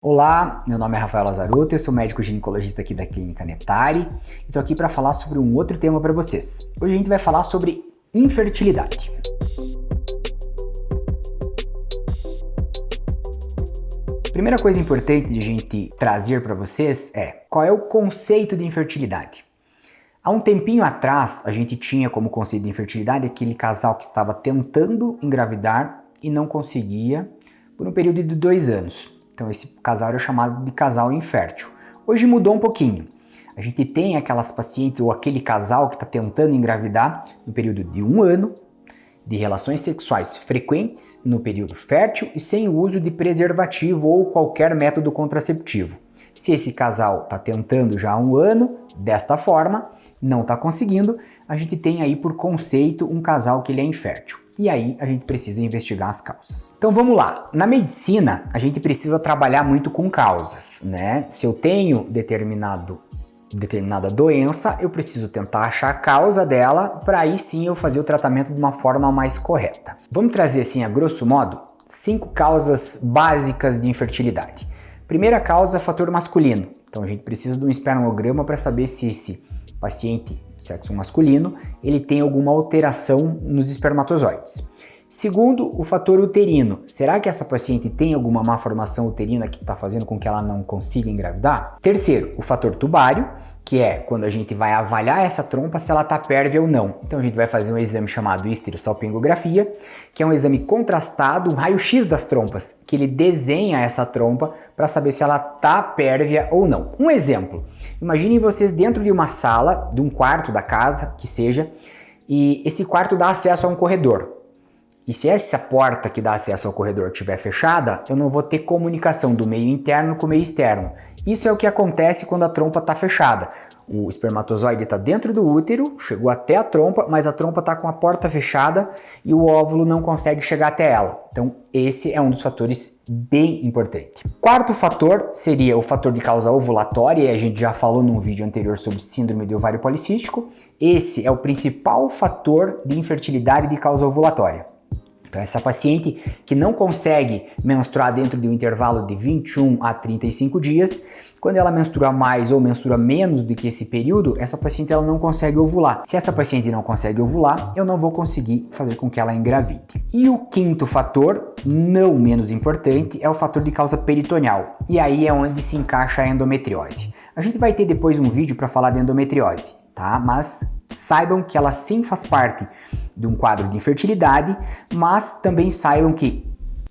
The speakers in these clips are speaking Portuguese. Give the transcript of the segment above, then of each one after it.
Olá, meu nome é Rafael Lazzaruto, eu sou médico ginecologista aqui da Clínica Netari e estou aqui para falar sobre um outro tema para vocês. Hoje a gente vai falar sobre infertilidade. Primeira coisa importante de a gente trazer para vocês é qual é o conceito de infertilidade. Há um tempinho atrás a gente tinha como conceito de infertilidade aquele casal que estava tentando engravidar e não conseguia por um período de 2 anos. Então esse casal era chamado de casal infértil. Hoje mudou um pouquinho. A gente tem aquelas pacientes ou aquele casal que está tentando engravidar no período de 1 ano, de relações sexuais frequentes no período fértil e sem o uso de preservativo ou qualquer método contraceptivo. Se esse casal está tentando já há 1 ano, desta forma, não está conseguindo, a gente tem aí por conceito um casal que ele é infértil. E aí a gente precisa investigar as causas. Então vamos lá. Na medicina, a gente precisa trabalhar muito com causas, né? Se eu tenho determinada doença, eu preciso tentar achar a causa dela para aí sim eu fazer o tratamento de uma forma mais correta. Vamos trazer assim, a grosso modo, 5 causas básicas de infertilidade. Primeira causa é fator masculino. Então a gente precisa de um espermograma para saber se esse paciente sexo masculino, ele tem alguma alteração nos espermatozoides. Segundo, o fator uterino. Será que essa paciente tem alguma má formação uterina que está fazendo com que ela não consiga engravidar? Terceiro, o fator tubário, que é quando a gente vai avaliar essa trompa se ela está pérvia ou não. Então a gente vai fazer um exame chamado histerosalpingografia, que é um exame contrastado, um raio-x das trompas, que ele desenha essa trompa para saber se ela está pérvia ou não. Um exemplo, imaginem vocês dentro de uma sala, de um quarto da casa, que seja, e esse quarto dá acesso a um corredor. E se essa porta que dá acesso ao corredor estiver fechada, eu não vou ter comunicação do meio interno com o meio externo. Isso é o que acontece quando a trompa está fechada. O espermatozoide está dentro do útero, chegou até a trompa, mas a trompa está com a porta fechada e o óvulo não consegue chegar até ela. Então esse é um dos fatores bem importante. Quarto fator seria o fator de causa ovulatória, e a gente já falou num vídeo anterior sobre síndrome de ovário policístico. Esse é o principal fator de infertilidade de causa ovulatória. Então essa paciente que não consegue menstruar dentro de um intervalo de 21 a 35 dias, quando ela menstrua mais ou menstrua menos do que esse período, essa paciente ela não consegue ovular. Se essa paciente não consegue ovular, eu não vou conseguir fazer com que ela engravide. E o quinto fator, não menos importante, é o fator de causa peritoneal. E aí é onde se encaixa a endometriose. A gente vai ter depois um vídeo para falar de endometriose, tá? Mas saibam que ela sim faz parte de um quadro de infertilidade, mas também saibam que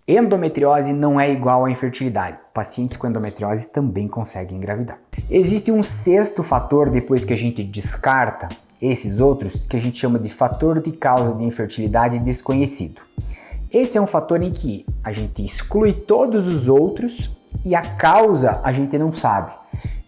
endometriose não é igual à infertilidade. Pacientes com endometriose também conseguem engravidar. Existe um sexto fator, depois que a gente descarta esses outros, que a gente chama de fator de causa de infertilidade desconhecido. Esse é um fator em que a gente exclui todos os outros e a causa a gente não sabe.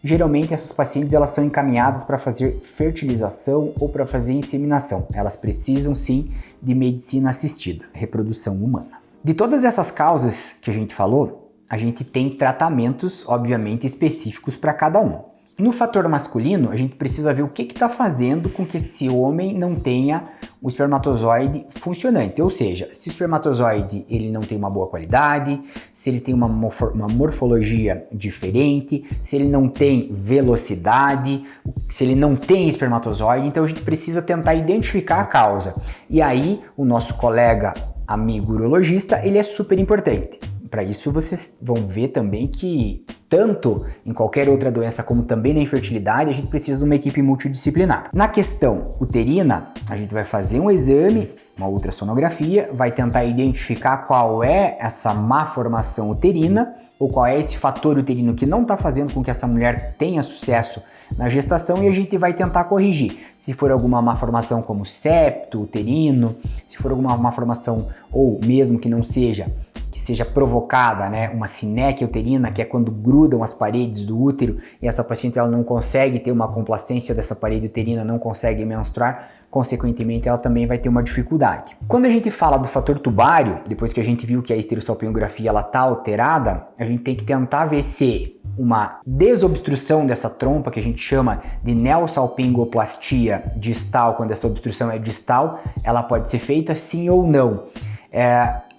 Geralmente essas pacientes elas são encaminhadas para fazer fertilização ou para fazer inseminação. Elas precisam sim de medicina assistida, reprodução humana. De todas essas causas que a gente falou, a gente tem tratamentos obviamente específicos para cada um. No fator masculino, a gente precisa ver o que está fazendo com que esse homem não tenha o espermatozoide funcionante, ou seja, se o espermatozoide ele não tem uma boa qualidade, se ele tem uma morfologia diferente, se ele não tem velocidade, se ele não tem espermatozoide, então a gente precisa tentar identificar a causa. E aí o nosso colega amigo urologista, ele é super importante. Para isso vocês vão ver também que tanto em qualquer outra doença como também na infertilidade, a gente precisa de uma equipe multidisciplinar. Na questão uterina, a gente vai fazer um exame, uma ultrassonografia, vai tentar identificar qual é essa má formação uterina ou qual é esse fator uterino que não está fazendo com que essa mulher tenha sucesso na gestação e a gente vai tentar corrigir. Se for alguma malformação como septo uterino, se for alguma malformação ou mesmo que não seja, que seja provocada, né, uma sinéquia uterina, que é quando grudam as paredes do útero e essa paciente ela não consegue ter uma complacência dessa parede uterina, não consegue menstruar, consequentemente ela também vai ter uma dificuldade. Quando a gente fala do fator tubário, depois que a gente viu que a histerosalpingografia ela tá alterada, a gente tem que tentar ver se uma desobstrução dessa trompa, que a gente chama de neosalpingoplastia distal, quando essa obstrução é distal, ela pode ser feita sim ou não.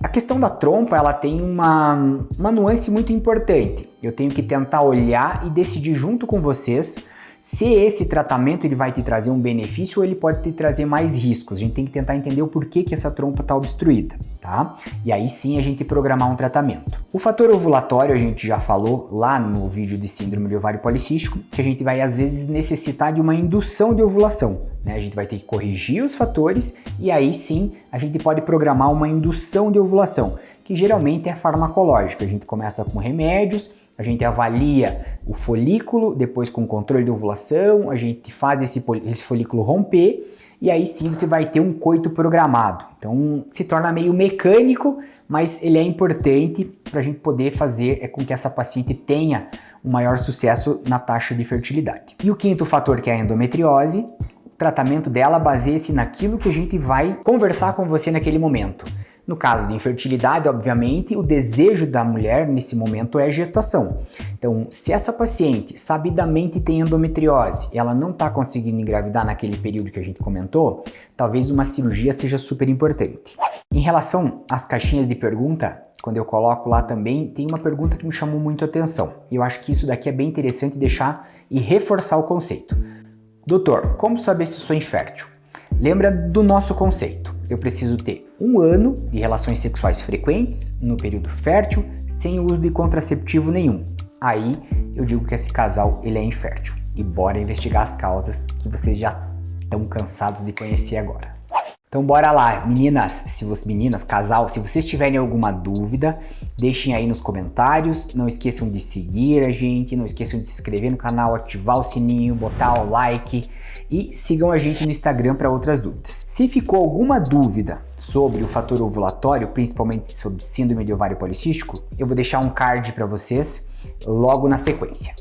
A questão da trompa, ela tem uma nuance muito importante. Eu tenho que tentar olhar e decidir junto com vocês se esse tratamento ele vai te trazer um benefício ou ele pode te trazer mais riscos. A gente tem que tentar entender o porquê que essa trompa está obstruída, tá? E aí sim a gente programar um tratamento. O fator ovulatório a gente já falou lá no vídeo de síndrome de ovário policístico, que a gente vai às vezes necessitar de uma indução de ovulação, né? A gente vai ter que corrigir os fatores e aí sim a gente pode programar uma indução de ovulação, que geralmente é farmacológica. A gente começa com remédios, a gente avalia o folículo, depois com o controle de ovulação, a gente faz esse folículo romper e aí sim você vai ter um coito programado. Então se torna meio mecânico, mas ele é importante para a gente poder fazer com que essa paciente tenha um maior sucesso na taxa de fertilidade. E o quinto fator, que é a endometriose, o tratamento dela baseia-se naquilo que a gente vai conversar com você naquele momento. No caso de infertilidade, obviamente, o desejo da mulher nesse momento é gestação. Então, se essa paciente sabidamente tem endometriose e ela não está conseguindo engravidar naquele período que a gente comentou, talvez uma cirurgia seja super importante. Em relação às caixinhas de pergunta, quando eu coloco lá também, tem uma pergunta que me chamou muito a atenção. E eu acho que isso daqui é bem interessante deixar e reforçar o conceito. Doutor, como saber se sou infértil? Lembra do nosso conceito. Eu preciso ter 1 ano de relações sexuais frequentes no período fértil, sem o uso de contraceptivo nenhum. Aí eu digo que esse casal ele é infértil. E bora investigar as causas que vocês já estão cansados de conhecer agora. Então bora lá, meninas, casal, se vocês tiverem alguma dúvida, deixem aí nos comentários, não esqueçam de seguir a gente, não esqueçam de se inscrever no canal, ativar o sininho, botar o like e sigam a gente no Instagram para outras dúvidas. Se ficou alguma dúvida sobre o fator ovulatório, principalmente sobre síndrome de ovário policístico, eu vou deixar um card para vocês logo na sequência.